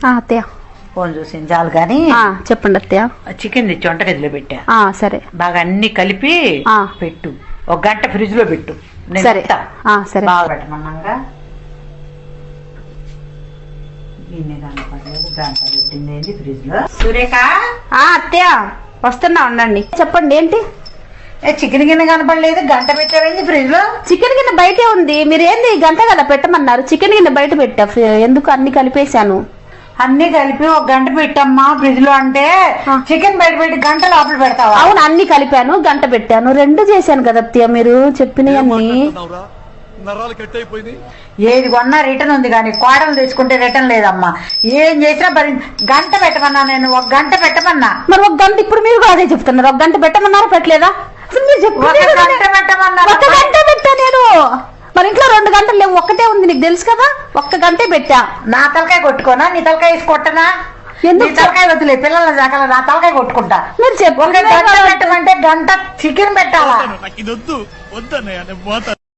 అత్తయ్య ఫోన్ చూసింది చాలు కానీ చెప్పండి అత్తయ్య. చికెన్ తెచ్చి వంటగదిలో పెట్టా. సరే బాగా అన్ని కలిపి పెట్టు, 1 గంట ఫ్రిడ్జ్ లో పెట్టు. సరే సరే బాగా పెట్టమన్నాగా. గిన్నె కనపడలేదు, గంట పెట్టింది ఫ్రిడ్జ్ లో. సురేఖ అత్తయ్య వస్తున్నా ఉండండి. చెప్పండి ఏంటి? చికెన్ గిన్నె కనపడలేదు, గంట పెట్టావేంది ఫ్రిడ్జ్ లో? చికెన్ గిన్నె బయటే ఉంది. మీరు ఏంది గంట కదా పెట్టమన్నారు, చికెన్ గిన్నె బయట పెట్టా. ఎందుకు అన్ని కలిపేశాను. అన్ని కలిపి 1 గంట పెట్టమ్మా ఫ్రిడ్జ్ లో అంటే చికెన్ బయట పెట్టి గంట లోపల పెడతావా? అవును, అన్ని కలిపాను, గంట పెట్టాను, 2 చేశాను కదా అత్తయ్య మీరు చెప్పినవన్నీ. ఏది కొన్నా రిటర్న్ ఉంది కానీ కోడలు తెచ్చుకుంటే రిటర్న్ లేదమ్మా. ఏం చేసినా గంట పెట్టమన్నా, నేను 1 గంట పెట్టమన్నా. మరి 1 గంట ఇప్పుడు మీరు కూడా అదే చెప్తున్నారు. 1 గంట పెట్టమన్నారా పెట్టలేదా? ఒక గంట పెట్టమన్నా. 1 గంట పెట్టా నేను. మరి ఇంట్లో 2 గంటలు లేవు, 1 ఉంది, నీకు తెలుసు కదా. 1 గంటే పెట్టా. నా తలకాయ కొట్టుకోనా? నీ తలకాయ వేసి కొట్టనా? ఎందుకు తలకాయ వదిలే పిల్లల దాకా నా తలకాయ కొట్టుకుంటా. మీరు చెప్పండి. 1 గంట పెట్టమంటే గంట చికెన్ పెట్టాలా?